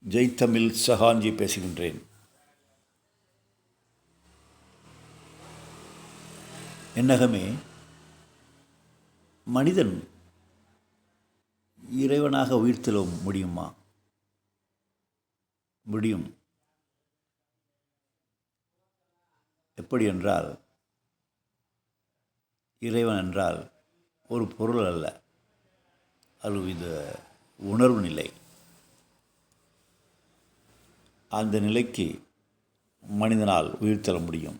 ஜெய் தமிழ் சஹான்ஜி பேசுகின்றேன். என்னகமே, மனிதன் இறைவனாக உயிர்த்தெழ முடியுமா? முடியும். எப்படி என்றால், இறைவன் என்றால் ஒரு பொருள் அல்ல, அது இந்த உணர்வு நிலை. அந்த நிலைக்கு மனிதனால் உயிர்த்தெழ முடியும்.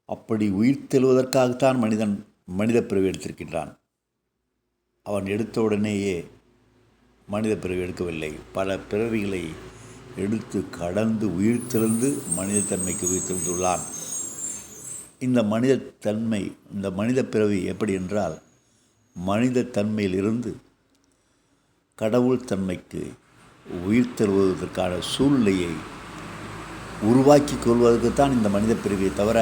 அப்படி உயிர்த்தெழுவதற்காகத்தான் மனிதன் மனித பிறவி எடுத்திருக்கின்றான். அவன் எடுத்த உடனேயே மனித பிறவி எடுக்கவில்லை. பல பிறவிகளை எடுத்து கடந்து உயிர்த்தெழுந்து மனிதத்தன்மைக்கு உயிர்த்தெழுந்துள்ளான். இந்த மனிதத்தன்மை, இந்த மனித பிறவி எப்படி என்றால், மனித தன்மையிலிருந்து கடவுள் தன்மைக்கு உயிர்த்தெழுவதற்கான சூழ்நிலையை உருவாக்கி கொள்வதற்குத்தான் இந்த மனித பிறவியை தவிர,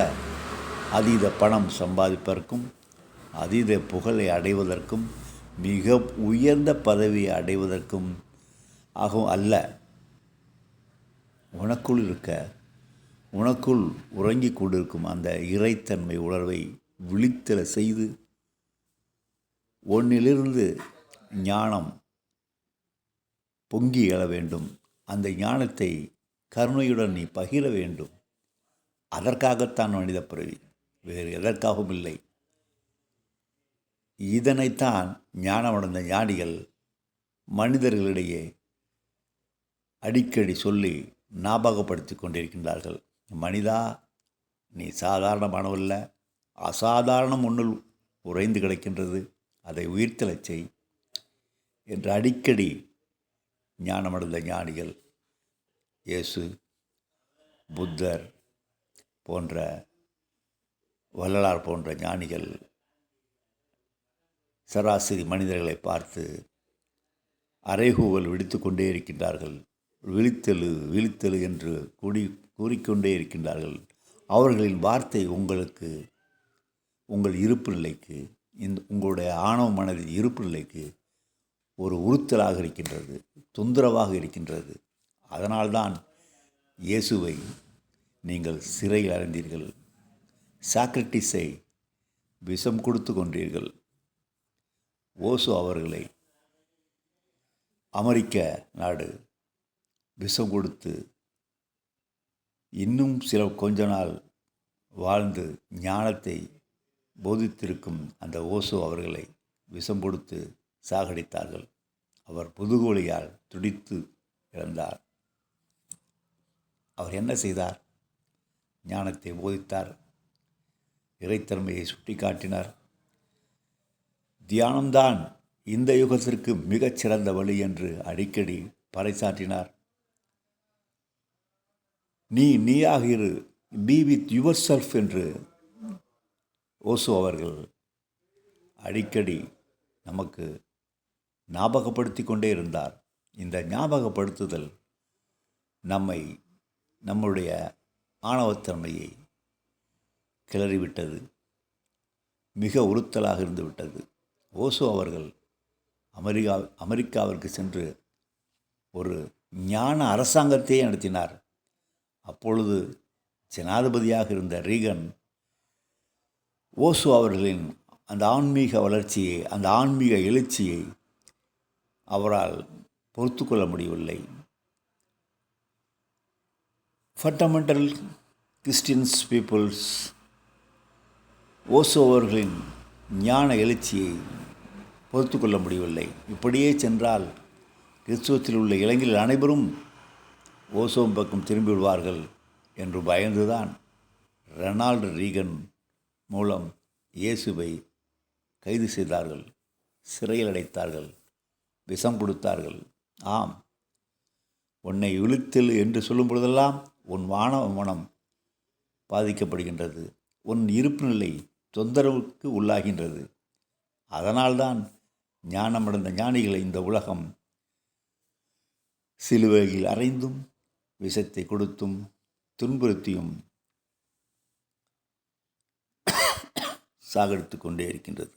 அதீத பணம் சம்பாதிப்பதற்கும், அதீத புகழை அடைவதற்கும், மிக உயர்ந்த பதவியை அடைவதற்கும் ஆகும் அல்ல. உனக்குள் இருக்க, உனக்குள் உறங்கிக் கொண்டிருக்கும் அந்த இறைத்தன்மை உணர்வை விழித்தெழ செய்து, ஒன்னிலிருந்து ஞானம் பொங்கி எழ வேண்டும். அந்த ஞானத்தை கருணையுடன் நீ பகிர வேண்டும். அதற்காகத்தான் மனித பிறவி, வேறு எதற்காகவும் இல்லை. இதனைத்தான் ஞானமடைந்த ஞானிகள் மனிதர்களிடையே அடிக்கடி சொல்லி ஞாபகப்படுத்தி கொண்டிருக்கின்றார்கள். மனிதா, நீ சாதாரணமானவல்ல, அசாதாரணம் உன்னுள் உறைந்து கிடக்கின்றது, அதை உயிர்த்தெழச் செய் என்று அடிக்கடி ஞானமடைந்த ஞானிகள், இயேசு, புத்தர் போன்ற, வள்ளலார் போன்ற ஞானிகள் சராசரி மனிதர்களை பார்த்து அறைகூவல் விடுத்து கொண்டே இருக்கின்றார்கள். விழித்தெழு விழித்தெழு என்று கூறிக்கொண்டே இருக்கின்றார்கள். அவர்களின் வார்த்தை உங்களுக்கு, உங்கள் இருப்பு நிலைக்கு, உங்களுடைய ஆணவ மனதின் இருப்பு நிலைக்கு ஒரு உறுத்தலாக இருக்கின்றது, தொந்தரவாக இருக்கின்றது. அதனால்தான் இயேசுவை நீங்கள் சிறையில் அடைந்தீர்கள், சாக்ரட்டிஸை விஷம் கொடுத்து கொண்டீர்கள். ஓசோ அவர்களை அமெரிக்க நாடு விஷம் கொடுத்து, இன்னும் கொஞ்ச நாள் வாழ்ந்து ஞானத்தை போதித்திருக்கும் அந்த ஓசோ அவர்களை விஷம் கொடுத்து சாகடித்தார்கள். அவர் புதுகோலியால் துடித்து இறந்தார். அவர் என்ன செய்தார்? ஞானத்தை போதித்தார், இறைத்தன்மையை சுட்டி காட்டினார். தியானம்தான் இந்த யுகத்திற்கு மிகச்சிறந்த வழி என்று அடிக்கடி பறைசாற்றினார். நீயாக இரு, பி வித் யுவர் செல்ஃப் என்று ஓசோ அவர்கள் அடிக்கடி நமக்கு ஞாபகப்படுத்தி கொண்டே இருந்தார். இந்த ஞாபகப்படுத்துதல் நம்முடைய ஆணவத்தன்மையை கிளறிவிட்டது, மிக உறுத்தலாக இருந்துவிட்டது. ஓசோ அவர்கள் அமெரிக்காவிற்கு சென்று ஒரு ஞான அரசாங்கத்தையே நடத்தினார். அப்பொழுது ஜனாதிபதியாக இருந்த ரீகன் ஓசோ அவர்களின் அந்த ஆன்மீக வளர்ச்சியை, அந்த ஆன்மீக எழுச்சியை அவரால் பொறுத்து கொள்ள முடியவில்லை. ஃபண்டமெண்டல் கிறிஸ்டியன்ஸ் பீப்புள்ஸ் ஓசோ அவர்களின் ஞான எழுச்சியை பொறுத்து கொள்ள முடியவில்லை. இப்படியே சென்றால் கிறிஸ்துவத்தில் உள்ள இளைஞர்கள் அனைவரும் ஓசோ பக்கம் திரும்பி விடுவார்கள் என்று பயந்துதான் ரெனால்டு ரீகன் மூலம் இயேசுவை கைது செய்தார்கள், சிறையில் அடைத்தார்கள், விஷம் கொடுத்தார்கள். ஆம், உன்னை விழித்தெழு என்று சொல்லும் பொழுதெல்லாம் உன் மானவ மனம் பாதிக்கப்படுகின்றது, உன் இருப்பு நிலை தொந்தரவுக்கு உள்ளாகின்றது. அதனால்தான் ஞானமடைந்த ஞானிகளை இந்த உலகம் சிலுவையில் அறைந்தும், விஷத்தை கொடுத்தும், துன்புறுத்தியும் சாகடித்து கொண்டே இருக்கின்றது.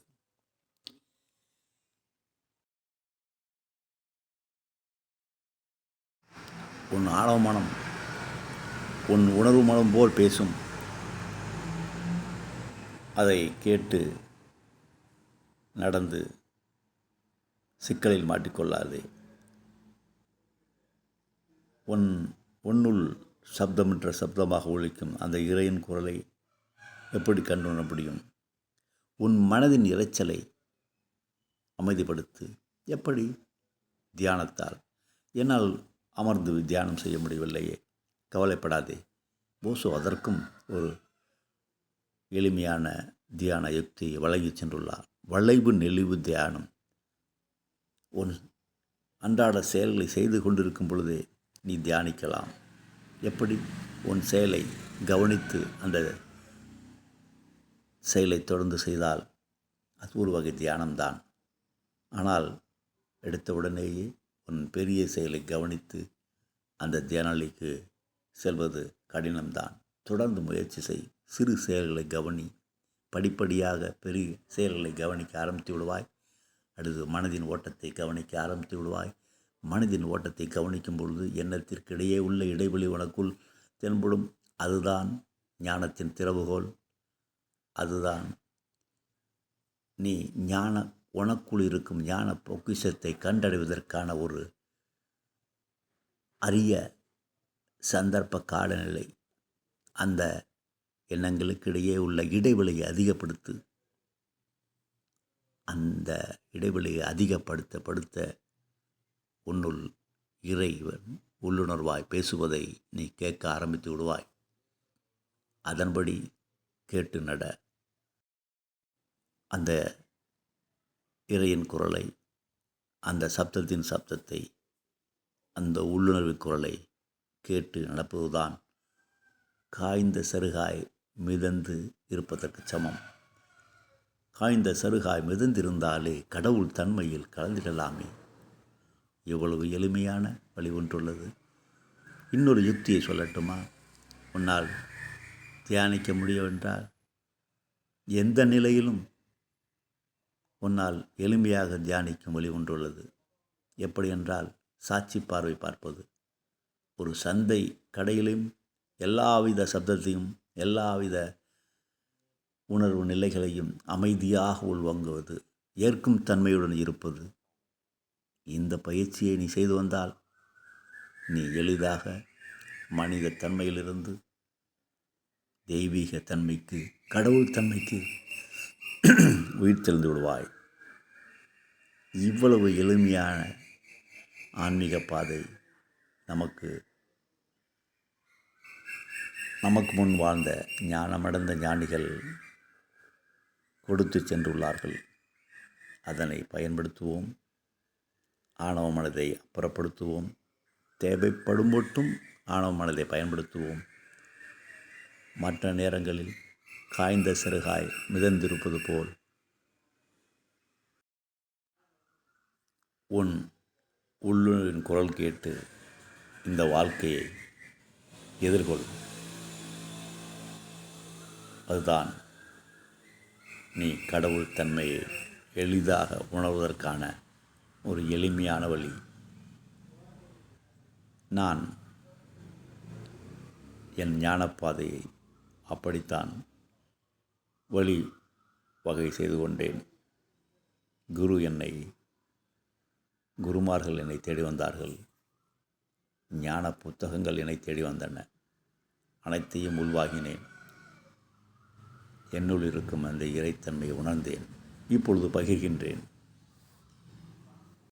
உன் ஆணவ மனம் உன் உணர்வு மனம் போல் பேசும். அதை கேட்டு நடந்து சிக்கலில் மாட்டிக்கொள்ளாதே. உன்னுள் சப்தமற்ற சப்தமாக ஒலிக்கும் அந்த இறையின் குரலை எப்படி கண்டுணர முடியும்? உன் மனதின் இரைச்சலை அமைதிப்படுத்து. எப்படி? தியானத்தால். என்னால் அமர்ந்து தியானம் செய்ய முடியவில்லையே. கவலைப்படாதே. போசோ அதற்கும் ஒரு எளிமையான தியான யுக்தியை வழங்கி சென்றுள்ளார். வளைவு நெளிவு தியானம். உன் அன்றாட செயல்களை செய்து கொண்டிருக்கும் பொழுதே நீ தியானிக்கலாம். எப்படி? உன் செயலை கவனித்து அந்த செயலை தொடர்ந்து செய்தால் அது ஒரு வகை தியானம்தான். ஆனால் எடுத்தவுடனேயே உன் பெரிய செயலை கவனித்து அந்த தியானநிலைக்கு செல்வது கடினம்தான். தொடர்ந்து முயற்சி செய். சிறு செயல்களை கவனி. படிப்படியாக பெரிய செயல்களை கவனிக்க ஆரம்பித்து விடுவாய். அடுத்து மனதின் ஓட்டத்தை கவனிக்க ஆரம்பித்து விடுவாய். மனதின் ஓட்டத்தை கவனிக்கும் பொழுது எண்ணத்திற்கிடையே உள்ள இடைவெளி உனக்குள் தென்படும். அதுதான் ஞானத்தின் திறவுகோல். அதுதான் நீ உனக்குள் இருக்கும் ஞான பொக்கிஷத்தை கண்டடைவதற்கான ஒரு அரிய சந்தர்ப்ப காலநிலை. அந்த எண்ணங்களுக்கு இடையே உள்ள இடைவெளியை அதிகப்படுத்து. அந்த இடைவெளியை அதிகப்படுத்த உன்னுள் இறைவன் உள்ளுணர்வாய் பேசுவதை நீ கேட்க ஆரம்பித்து விடுவாய். அதன்படி கேட்டு நட. அந்த இறையின் குரலை, அந்த சப்தத்தின் சப்தத்தை, அந்த உள்ளுணர்வின் குரலை கேட்டு நடப்பதுதான் காய்ந்த சருகாய் மிதந்து இருப்பதற்கு சமம். காய்ந்த சருகாய் மிதந்திருந்தாலே கடவுள் தன்மையில் கலந்திடலாமே. எவ்வளவு எளிமையான வழி ஒன்றுள்ளது. இன்னொரு யுக்தியை சொல்லட்டுமா? உன்னால் தியானிக்க முடியவென்றால் எந்த நிலையிலும் உன்னால் எளிமையாக தியானிக்கும் வழி ஒன்றுள்ளது. எப்படி என்றால் சாட்சி பார்வை பார்ப்பது. ஒரு சந்தை கடையிலும் எல்லாவித சப்தத்தையும் எல்லாவித உணர்வு நிலைகளையும் அமைதியாக உள்வாங்குவது, ஏற்கும் தன்மையுடன் இருப்பது. இந்த பயிற்சியை நீ செய்து வந்தால் நீ எளிதாக மனித தன்மையிலிருந்து தெய்வீக தன்மைக்கு, கடவுள் தன்மைக்கு உயிர் தெளிந்து விடுவாய். இவ்வளவு எளிமையான ஆன்மீக பாதை நமக்கு முன் வாழ்ந்த ஞானமடைந்த ஞானிகள் கொடுத்து சென்றுள்ளார்கள். அதனை பயன்படுத்துவோம். ஆணவ மனதை அப்புறப்படுத்துவோம். தேவைப்படும் மட்டும் ஆணவ மனதை பயன்படுத்துவோம். மற்ற நேரங்களில் காய்ந்த சிறுகாய் மிதந்திருப்பது போல் உன் உள்ளுணர்வின் குரல் கேட்டு இந்த வாழ்க்கையை எதிர்கொள். அதுதான் நீ கடவுள் தன்மையை எளிதாக உணர்வதற்கான ஒரு எளிமையான வழி. நான் என் ஞானப்பாதையை அப்படித்தான் வழி வகை செய்து கொண்டேன். குருமார்கள் என்னை தேடி வந்தார்கள். ஞான புத்தகங்கள் என்னை தேடி வந்தன. அனைத்தையும் உள்வாங்கினேன். என்னுள் இருக்கும் அந்த இறைத்தன்மையை உணர்ந்தேன். இப்பொழுது பகிர்கின்றேன்.